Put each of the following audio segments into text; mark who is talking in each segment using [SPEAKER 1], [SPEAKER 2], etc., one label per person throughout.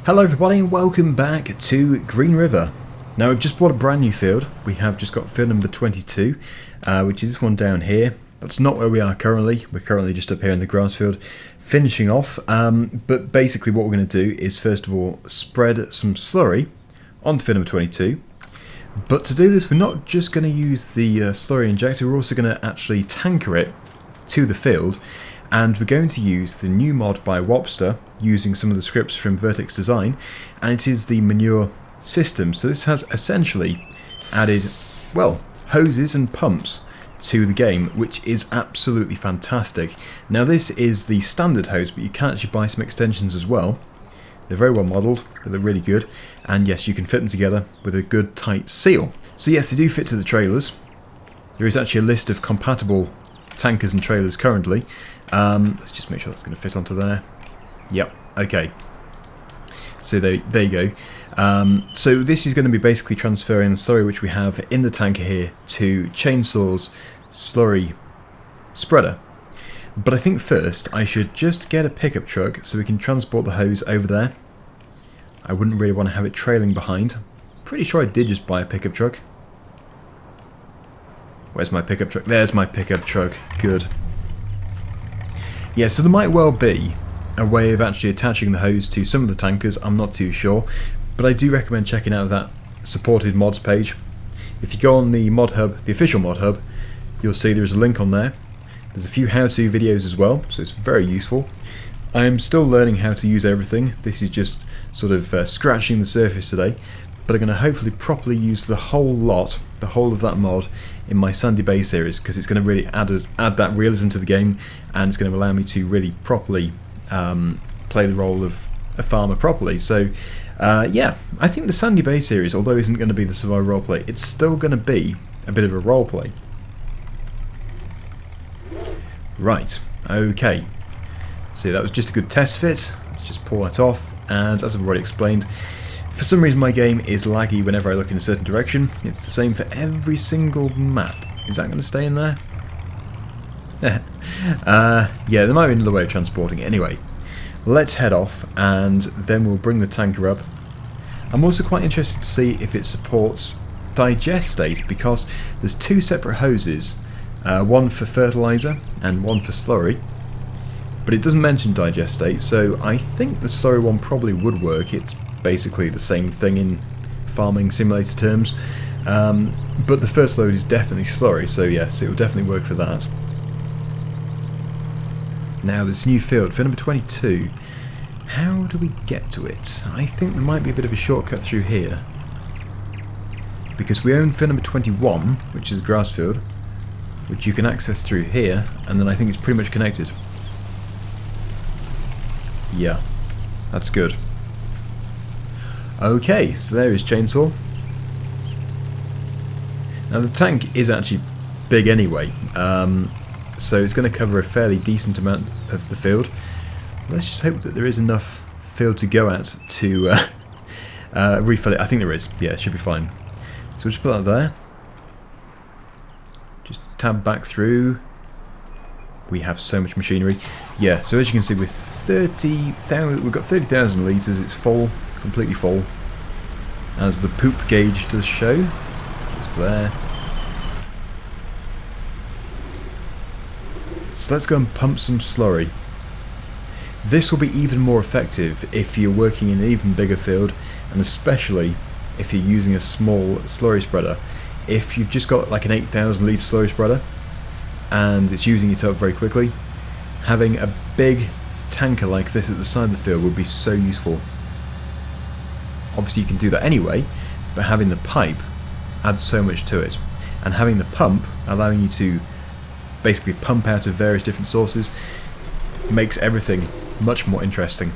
[SPEAKER 1] Hello everybody and welcome back to Green River. Now we've just bought a brand new field. We have just got field number 22, which is this one down here. That's not where we are currently. We're currently just up here in the grass field finishing off. But basically what we're going to do is first of all spread some slurry onto field number 22. But to do this we're not just going to use the slurry injector, we're also going to actually tanker it to the field. And we're going to use the new mod by Wobster using some of the scripts from Vertex Design, and it is the Manure system. So this has essentially added, well, hoses and pumps to the game, which is absolutely fantastic. Now this is the standard hose, but you can actually buy some extensions as well. They're very well modelled, they look really good, and yes, you can fit them together with a good tight seal. So yes, they do fit to the trailers. There is actually a list of compatible tankers and trailers currently. Let's just make sure that's going to fit onto there. Yep, okay. So there you go. So this is going to be basically transferring the slurry which we have in the tanker here to Chainsaw's slurry spreader. But I think first I should just get a pickup truck so we can transport the hose over there. I wouldn't really want to have it trailing behind. Pretty sure I did just buy a pickup truck. Where's my pickup truck? There's my pickup truck. Good. Yeah, so there might well be a way of actually attaching the hose to some of the tankers. I'm not too sure, but I do recommend checking out that supported mods page. If you go on the mod hub, the official mod hub, you'll see there's a link on there. There's a few how-to videos as well, so it's very useful. I am still learning how to use everything. This is just sort of scratching the surface today, but I'm going to hopefully properly use the whole lot, the whole of that mod, in my Sandy Bay series, because it's going to really add that realism to the game, and it's going to allow me to really properly play the role of a farmer properly. So yeah, I think the Sandy Bay series, although it isn't going to be the survival roleplay, it's still going to be a bit of a roleplay. Right, okay. So that was just a good test fit. Let's just pull that off, and as I've already explained, for some reason my game is laggy whenever I look in a certain direction. It's the same for every single map. Is that going to stay in there? Yeah, there might be another way of transporting it. Anyway, let's head off and then we'll bring the tanker up. I'm also quite interested to see if it supports digestate, because there's two separate hoses, one for fertilizer and one for slurry. But it doesn't mention digestate, so I think the slurry one probably would work. It's basically the same thing in farming simulator terms, but the first load is definitely slurry, so yes, it will definitely work for that. Now this new field number 22, how do we get to it? I think there might be a bit of a shortcut through here, because we own field number 21, which is a grass field, which you can access through here, and then I think it's pretty much connected. Yeah, that's good. Okay, so there is Chainsaw. Now the tank is actually big anyway, so it's going to cover a fairly decent amount of the field. Let's just hope that there is enough field to go at to refill it. I think there is. Yeah, it should be fine. So we'll just put that there. Just tab back through. We have so much machinery. Yeah, so as you can see, with 30,000, we've got 30,000 litres. It's full. Completely full, as the poop gauge does show. Just there. So let's go and pump some slurry. This will be even more effective if you're working in an even bigger field, and especially if you're using a small slurry spreader. If you've just got like an 8,000 litre slurry spreader and it's using it up very quickly, having a big tanker like this at the side of the field would be so useful. Obviously you can do that anyway, but having the pipe adds so much to it. And having the pump, allowing you to basically pump out of various different sources, makes everything much more interesting.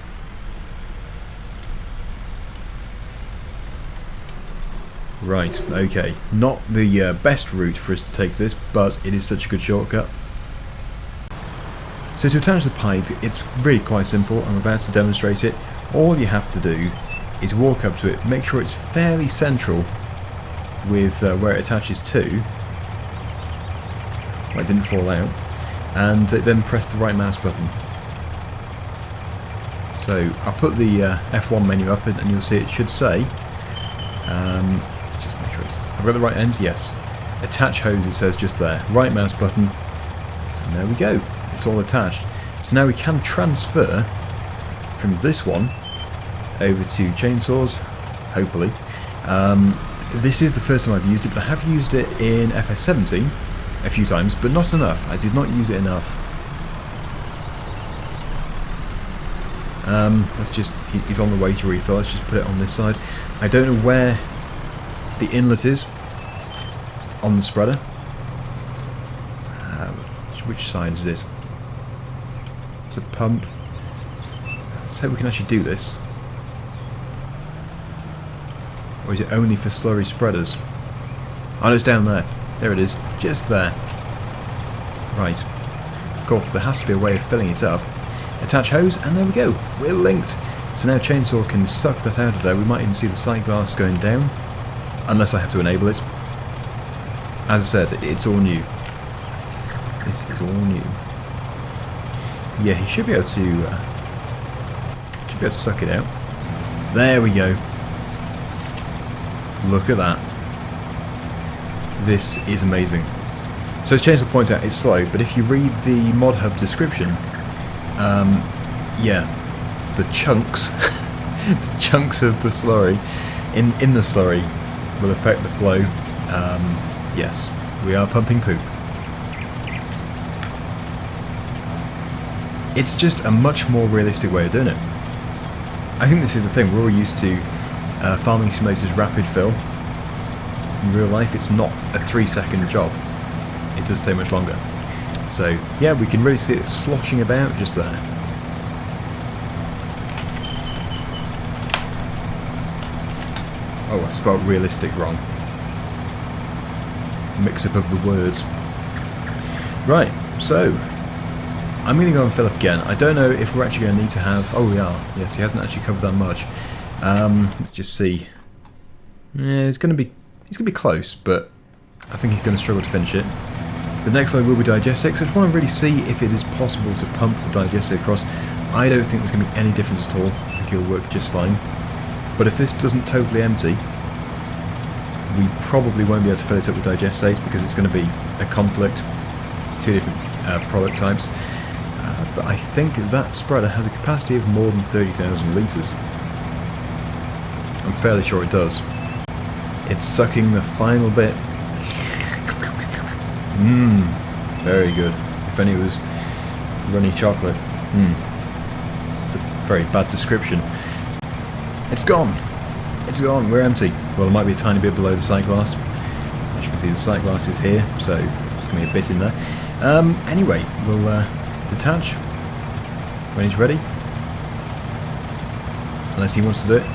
[SPEAKER 1] Right, okay. Not the best route for us to take this, but it is such a good shortcut. So to attach the pipe, it's really quite simple. I'm about to demonstrate it. All you have to do is walk up to it, make sure it's fairly central with where it attaches to, well, it didn't fall out, and then press the right mouse button. So So I'll put the F1 menu up and you'll see it should say, let's just make sure I've got the right end, yes. Attach hose, it says just there. Right mouse button, and there we go. It's all attached. So now we can transfer from this one over to chainsaws, hopefully. This is the first time I've used it, but I have used it in FS17 a few times, but not enough. I did not use it enough. Let's just, he's on the way to refill. Let's just put it on this side. I don't know where the inlet is on the spreader. Which side is it? It's a pump. Let's hope we can actually do this. Or is it only for slurry spreaders? Oh, no, it's down there. There it is. Just there. Right. Of course, there has to be a way of filling it up. Attach hose, and there we go. We're linked. So now chainsaw can suck that out of there. We might even see the sight glass going down. Unless I have to enable it. As I said, it's all new. This is all new. Yeah, he should be able to suck it out. There we go. Look at that. This is amazing. So as Chainsaw points out, it's slow, but if you read the mod hub description, yeah, the chunks, the chunks of the slurry in the slurry will affect the flow. Yes, we are pumping poop. It's just a much more realistic way of doing it. I think this is the thing, we're all used to Farming Simulator's rapid fill. In real life it's not a 3-second job, it does take much longer. So yeah, we can really see it sloshing about just there. Oh, I spelled realistic wrong. Mix up of the words. Right, so I'm going to go and fill up again. I don't know if we're actually going to need to have... Oh, we are. Yes, he hasn't actually covered that much. Let's just see. Yeah, it's going to be close, but I think he's going to struggle to finish it. The next load will be digestate, so I just want to really see if it is possible to pump the digestate across. I don't think there's going to be any difference at all. I think it'll work just fine. But if this doesn't totally empty, we probably won't be able to fill it up with digestate because it's going to be a conflict. Two different product types. But I think that spreader has a capacity of more than 30,000 litres. I'm fairly sure it does. It's sucking the final bit. Mmm, very good. If only it was runny chocolate. It's a very bad description. It's gone. It's gone. We're empty. Well, it might be a tiny bit below the sight glass. As you can see, the sight glass is here, so there's going to be a bit in there. Anyway, we'll detach when he's ready. Unless he wants to do it.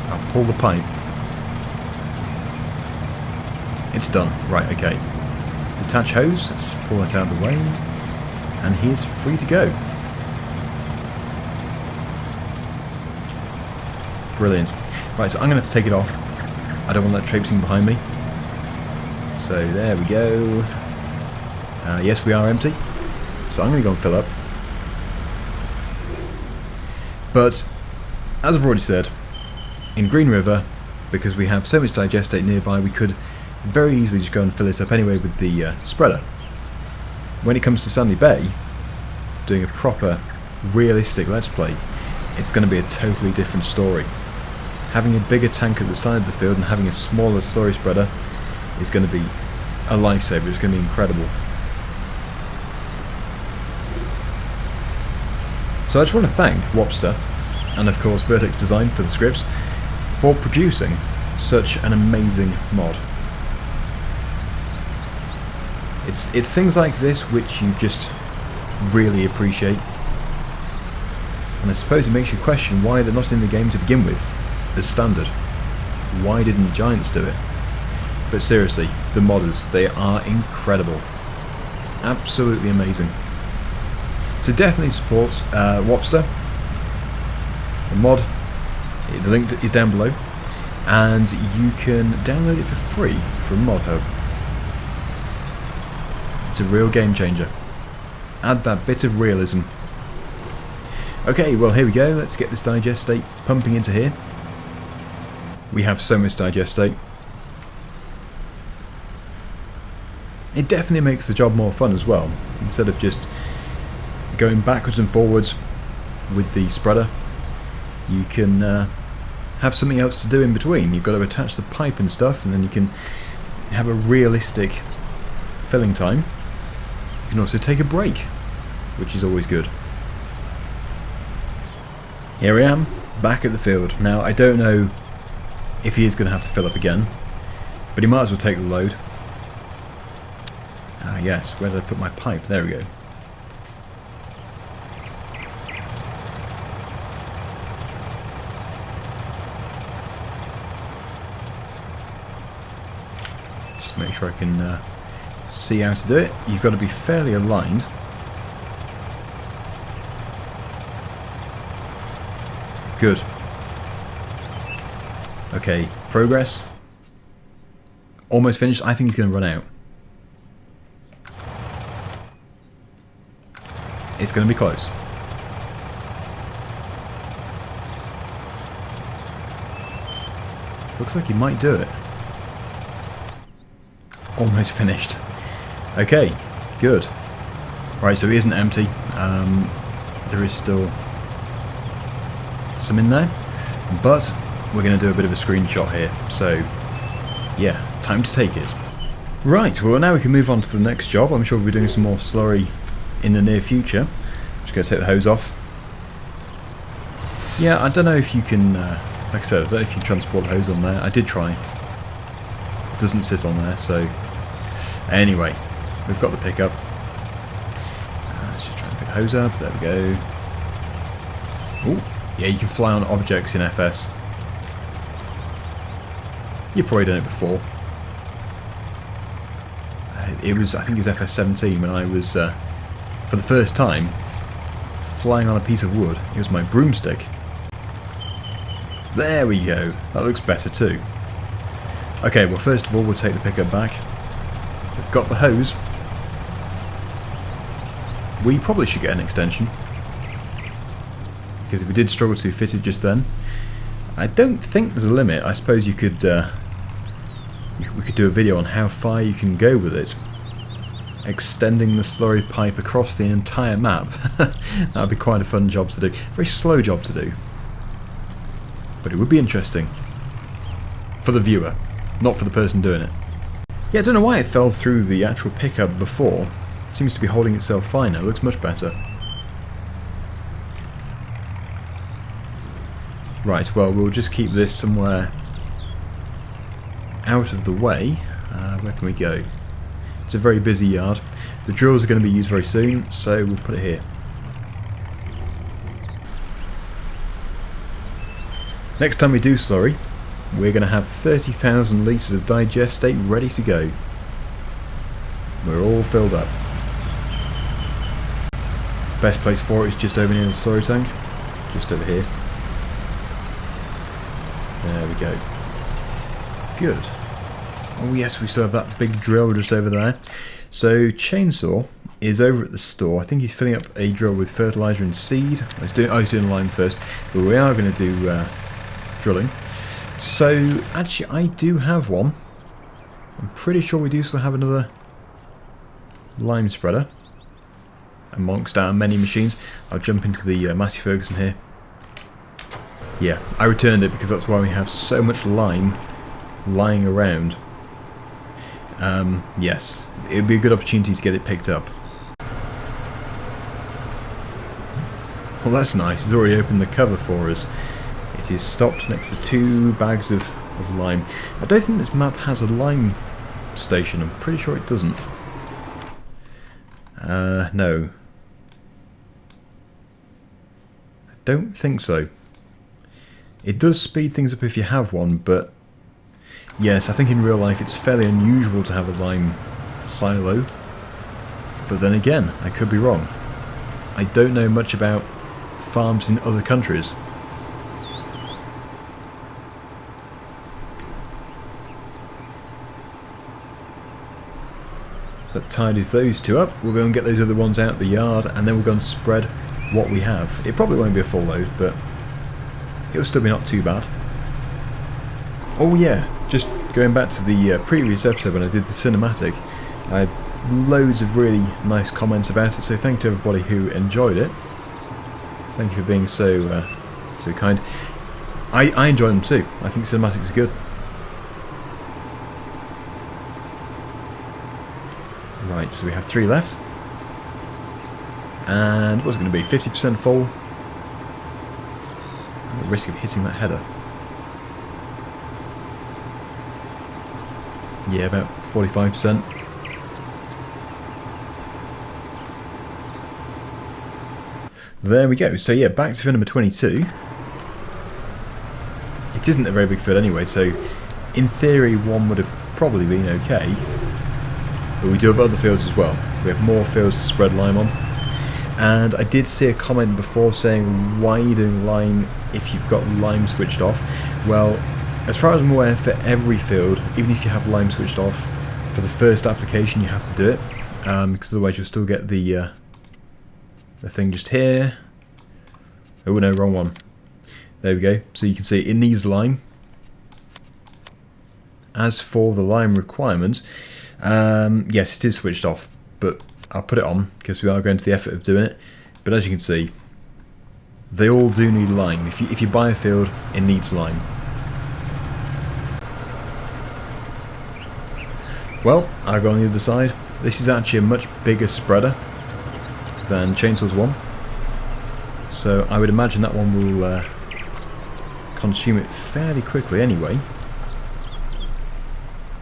[SPEAKER 1] I'll pull the pipe. It's done. Right, okay. Detach hose. Let's just pull that out of the way. And he's free to go. Brilliant. Right, so I'm going to have to take it off. I don't want that traipsing behind me. So there we go. Yes, we are empty. So I'm going to go and fill up. But, as I've already said, in Green River, because we have so much digestate nearby, we could very easily just go and fill it up anyway with the spreader. When it comes to Sandy Bay, doing a proper, realistic Let's Play, it's going to be a totally different story. Having a bigger tank at the side of the field and having a smaller slurry spreader is going to be a lifesaver. It's going to be incredible. So I just want to thank Wopster and of course Vertex Design for the scripts for producing such an amazing mod. It's things like this which you just really appreciate, and I suppose it makes you question why they're not in the game to begin with as standard. Why didn't Giants do it? But seriously, the modders, they are incredible. Absolutely amazing. So definitely support Wopster. The mod, the link is down below, and you can download it for free from Mod Hub. It's a real game changer. Add that bit of realism Okay, well here we go. Let's get this digestate pumping into here. We have so much digestate. It definitely makes the job more fun as well. Instead of just going backwards and forwards with the spreader, you can have something else to do in between. You've got to attach the pipe and stuff, and then you can have a realistic filling time. You can also take a break, which is always good. Here I am, back at the field. Now, I don't know if he is going to have to fill up again, but he might as well take the load. Ah yes, where did I put my pipe? There we go. Just to make sure I can see how to do it. You've got to be fairly aligned. Good. Okay, progress. Almost finished. I think he's going to run out. It's going to be close. Looks like he might do it. Almost finished. Okay, good. Right, so he isn't empty. There is still some in there, but we're going to do a bit of a screenshot here. So, yeah, time to take it. Right, well now we can move on to the next job. I'm sure we'll be doing some more slurry in the near future. Just going to take the hose off. Yeah, I don't know if you can, like I said, I don't know if you can transport the hose on there. I did try. It doesn't sit on there, so anyway, we've got the pickup. Let's just try and pick the hose up. There we go. Ooh, yeah, you can fly on objects in FS. You've probably done it before. It was, I think it was FS17 when I was, for the first time, flying on a piece of wood. It was my broomstick. There we go. That looks better too. Okay, well first of all we'll take the pickup back. We've got the hose. We probably should get an extension, because if we did struggle to fit it just then, I don't think there's a limit. I suppose you could we could do a video on how far you can go with it, extending the slurry pipe across the entire map. That would be quite a fun job to do. Very slow job to do, but it would be interesting for the viewer, not for the person doing it. Yeah, I don't know why it fell through the actual pickup before. It seems to be holding itself fine now. It looks much better. Right, well, we'll just keep this somewhere out of the way. Where can we go? It's a very busy yard. The drills are going to be used very soon, so we'll put it here. Next time we do slurry, we're going to have 30,000 litres of digestate ready to go. We're all filled up. Best place for it is just over near the slurry tank. Just over here. There we go. Good. Oh yes, we still have that big drill just over there. So Chainsaw is over at the store. I think he's filling up a drill with fertiliser and seed. He's doing lime first, but we are going to do drilling. So actually I do have one. I'm pretty sure we do still have another lime spreader amongst our many machines. I'll jump into the Massey Ferguson here. Yeah, I returned it because that's why we have so much lime lying around. Yes, it would be a good opportunity to get it picked up. Well, that's nice. It's already opened the cover for us. It is stopped next to 2 bags of lime. I don't think this map has a lime station. I'm pretty sure it doesn't. No. I don't think so. It does speed things up if you have one, but yes, I think in real life it's fairly unusual to have a lime silo. But then again, I could be wrong. I don't know much about farms in other countries. So that tidies those 2 up. We'll go and get those other ones out the yard, and then we'll go and spread what we have. It probably won't be a full load, but it'll still be not too bad. Oh yeah, just going back to the previous episode when I did the cinematic, I had loads of really nice comments about it, so thank you to everybody who enjoyed it. Thank you for being so so kind. I enjoy them too. I think cinematics are good. Right, so we have 3 left. And what's it going to be? 50% full. At the risk of hitting that header. Yeah, about 45%. There we go. So yeah, back to field number 22. It isn't a very big field anyway, so in theory one would have probably been okay. But we do have other fields as well. We have more fields to spread lime on. And I did see a comment before saying, why are you doing lime if you've got lime switched off? Well, as far as I'm aware, for every field, even if you have lime switched off, for the first application you have to do it, because otherwise you'll still get the thing just here. Oh no, wrong one. There we go. So you can see it needs lime. As for the lime requirement, yes, it is switched off, but I'll put it on because we are going to the effort of doing it. But as you can see, they all do need lime. If you buy a field, it needs lime. Well, I'll go on the other side. This is actually a much bigger spreader than Chainsaw's one, so I would imagine that one will consume it fairly quickly anyway.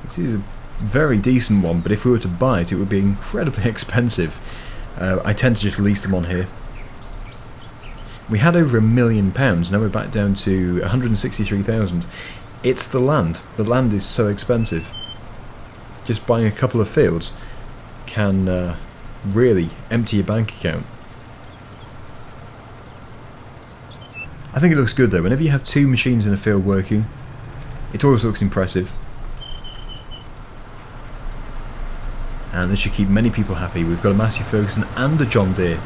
[SPEAKER 1] This is a very decent one, but if we were to buy it, it would be incredibly expensive. I tend to just lease them on here. We had over £1 million, now we're back down to 163,000. It's the land. The land is so expensive. Just buying a couple of fields can really empty your bank account. I think it looks good though. Whenever you have 2 machines in a field working, it always looks impressive. And this should keep many people happy. We've got a Massey Ferguson and a John Deere,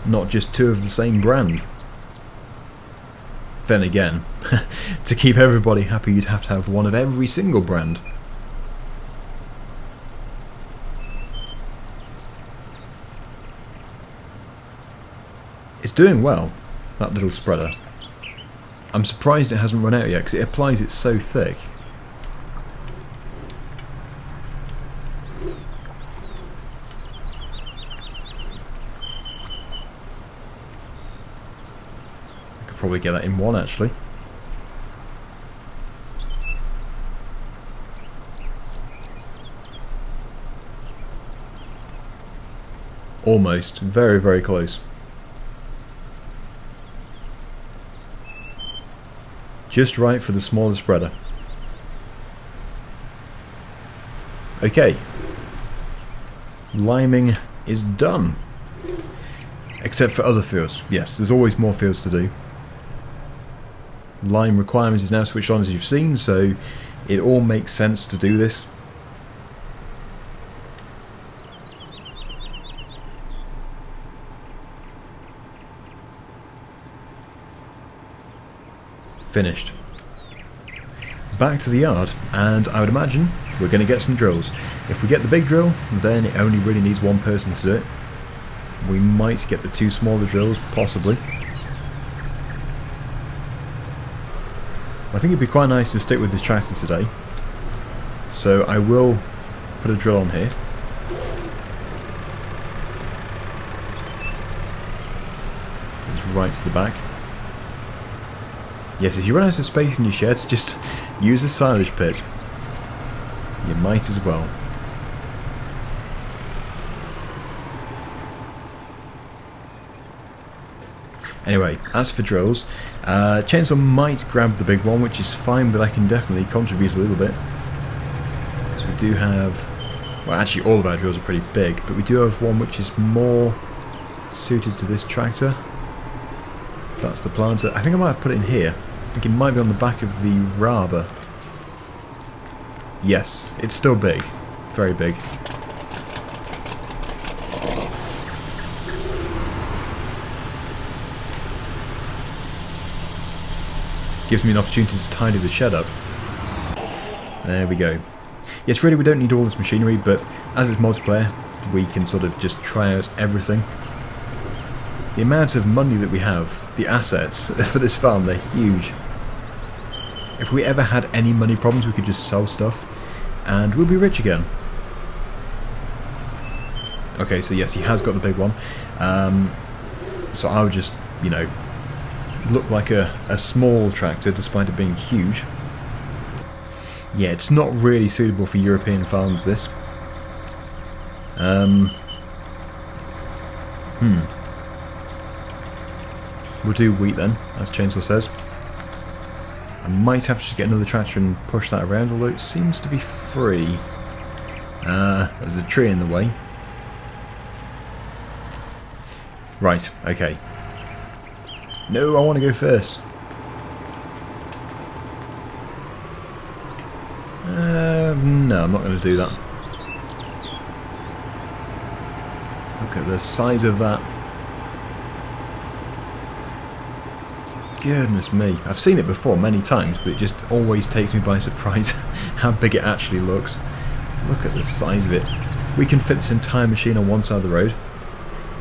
[SPEAKER 1] not just 2 of the same brand. Then again, to keep everybody happy you'd have to have one of every single brand. It's doing well, that little spreader. I'm surprised it hasn't run out yet because it applies it so thick. I could probably get that in one actually. Almost. Very, very close. Just right for the smaller spreader. Okay. Liming is done. Except for other fields. Yes, there's always more fields to do. Lime requirement is now switched on as you've seen, so it all makes sense to do this. Finished. Back to the yard, and I would imagine we're going to get some drills. If we get the big drill, then it only really needs one person to do it. We might get the 2 smaller drills, possibly. I think it'd be quite nice to stick with this tractor today, so I will put a drill on here. It's right to the back. Yes, if you run out of space in your sheds, just use a silage pit. You might as well. Anyway, as for drills, chainsaw might grab the big one, which is fine, but I can definitely contribute a little bit. So we do have, well actually all of our drills are pretty big, but we do have one which is more suited to this tractor. That's the planter. I think I might have put it in here. I think it might be on the back of the Raba. Yes, it's still big. Very big. Gives me an opportunity to tidy the shed up. There we go. Yes, really we don't need all this machinery, but as it's multiplayer, we can sort of just try out everything. The amount of money that we have, the assets for this farm, they're huge. If we ever had any money problems, we could just sell stuff and we'll be rich again. Okay, so yes, he has got the big one. So I would just, you know, look like a small tractor despite it being huge. Yeah, it's not really suitable for European farms, this. We'll do wheat then, as Chainsaw says. I might have to just get another tractor and push that around, although it seems to be free. There's a tree in the way. Right, okay. No, I want to go first. No, I'm not going to do that. Look at the size of that. Goodness me. I've seen it before many times, but it just always takes me by surprise how big it actually looks. Look at the size of it. We can fit this entire machine on one side of the road.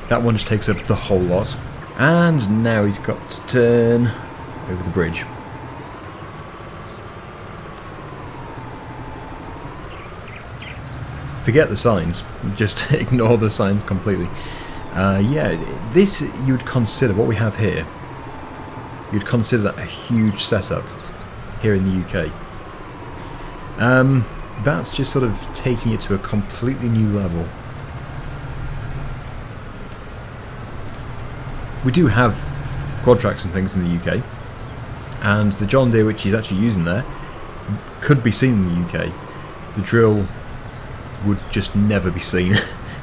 [SPEAKER 1] That one just takes up the whole lot. And now he's got to turn over the bridge. Forget the signs. Just ignore the signs completely. Yeah, this you would consider, what we have here, you'd consider that a huge setup here in the UK. That's just sort of taking it to a completely new level. We do have quad tracks and things in the UK, and the John Deere which he's actually using there could be seen in the UK. The drill would just never be seen.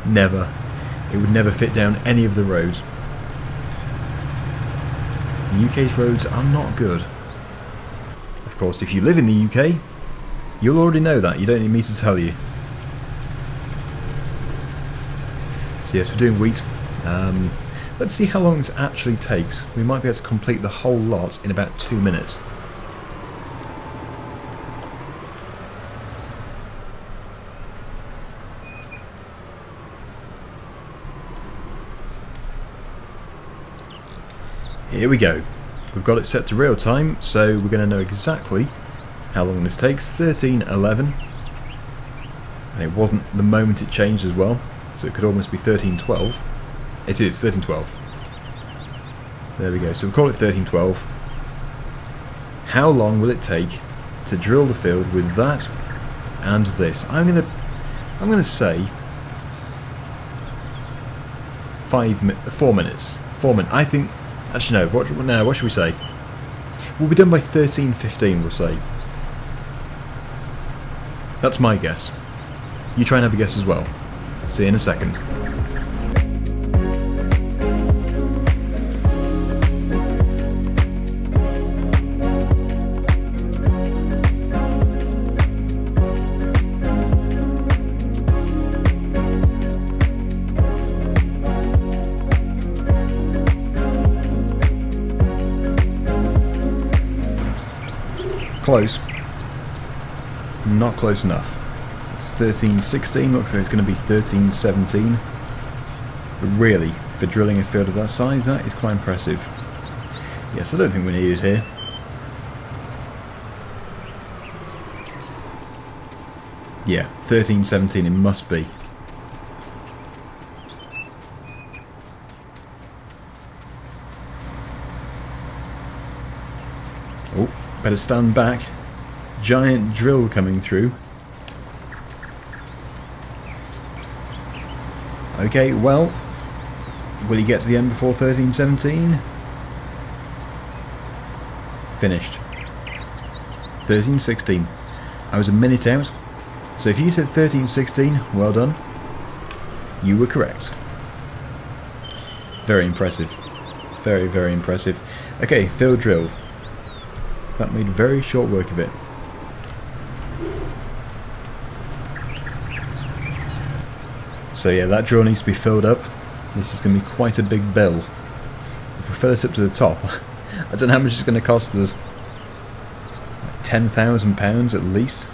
[SPEAKER 1] Never. It would never fit down any of the roads. The UK's roads are not good. Of course, if you live in the UK, you'll already know that. You don't need me to tell you. So yes, we're doing wheat. Let's see how long this actually takes. We might be able to complete the whole lot in about 2 minutes. Here we go. We've got it set to real time, so we're going to know exactly how long this takes. 13:11, and it wasn't the moment it changed as well, so it could almost be 13:12. It is 13:12. There we go. So we'll call it 13:12. How long will it take to drill the field with that and this? I'm gonna say 4 minutes. 4 minutes. I think. Actually, no. What should we say? We'll be done by 13:15. We'll say. That's my guess. You try and have a guess as well. See you in a second. Close. Not close enough. It's 13:16, looks like it's going to be 13:17. But really, for drilling a field of that size, that is quite impressive. Yes, I don't think we need it here. Yeah, 13:17 it must be. Oh, better stand back. Giant drill coming through. Okay, well, will he get to the end before 13:17? Finished. 13:16. I was a minute out. So if you said 13:16, well done. You were correct. Very impressive. Very, very impressive. Okay, field drilled. That made very short work of it. So yeah, that drill needs to be filled up. This is going to be quite a big bill. If we fill it up to the top, I don't know how much it's going to cost us. £10,000 at least.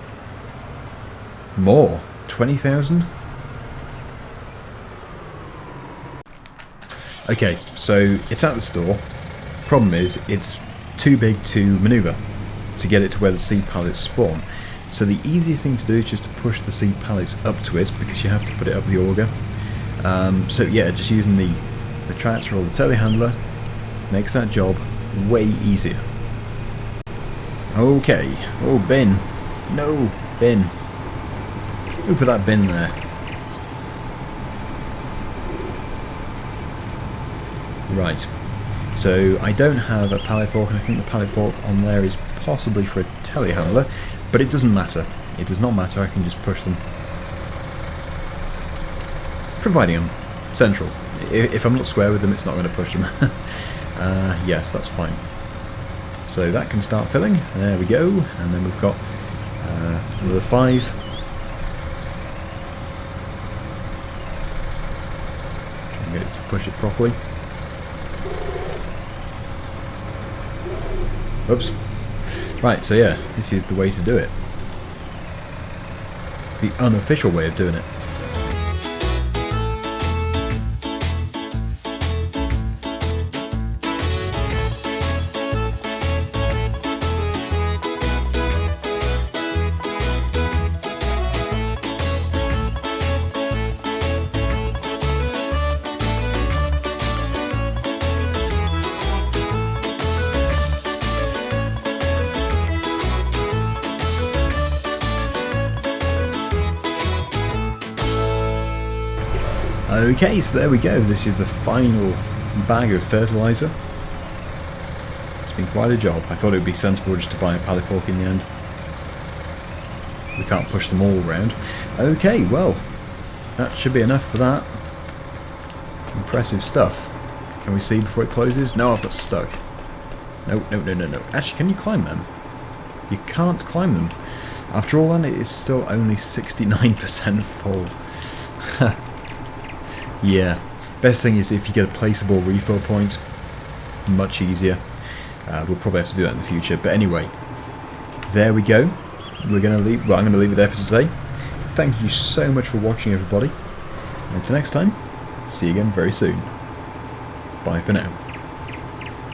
[SPEAKER 1] More. 20,000? Okay, so it's at the store. Problem is, it's too big to manoeuvre to get it to where the seed pallets spawn. So the easiest thing to do is just to push the seed pallets up to it, because you have to put it up the auger. So yeah, just using the tractor or the telehandler makes that job way easier. Okay, oh bin, no, bin. Who put that bin there? Right, so I don't have a pallet fork, and I think the pallet fork on there is possibly for a telehandler, but it doesn't matter. It does not matter, I can just push them. Providing I'm central. If I'm not square with them, it's not going to push them. Yes, that's fine. So that can start filling. There we go. And then we've got another 5. Try and get it to push it properly. Oops. Right, so yeah, this is the way to do it. The unofficial way of doing it. Okay, so there we go. This is the final bag of fertiliser. It's been quite a job. I thought it would be sensible just to buy a pallet fork in the end. We can't push them all around. Okay, well, that should be enough for that. Impressive stuff. Can we see before it closes? No, I've got stuck. No. Actually, can you climb them? You can't climb them. After all that, it is still only 69% full. Yeah, best thing is if you get a placeable refill point, much easier. We'll probably have to do that in the future, but anyway, there we go. We're going to leave. Well, I'm going to leave it there for today. Thank you so much for watching, everybody. And until next time, see you again very soon. Bye for now.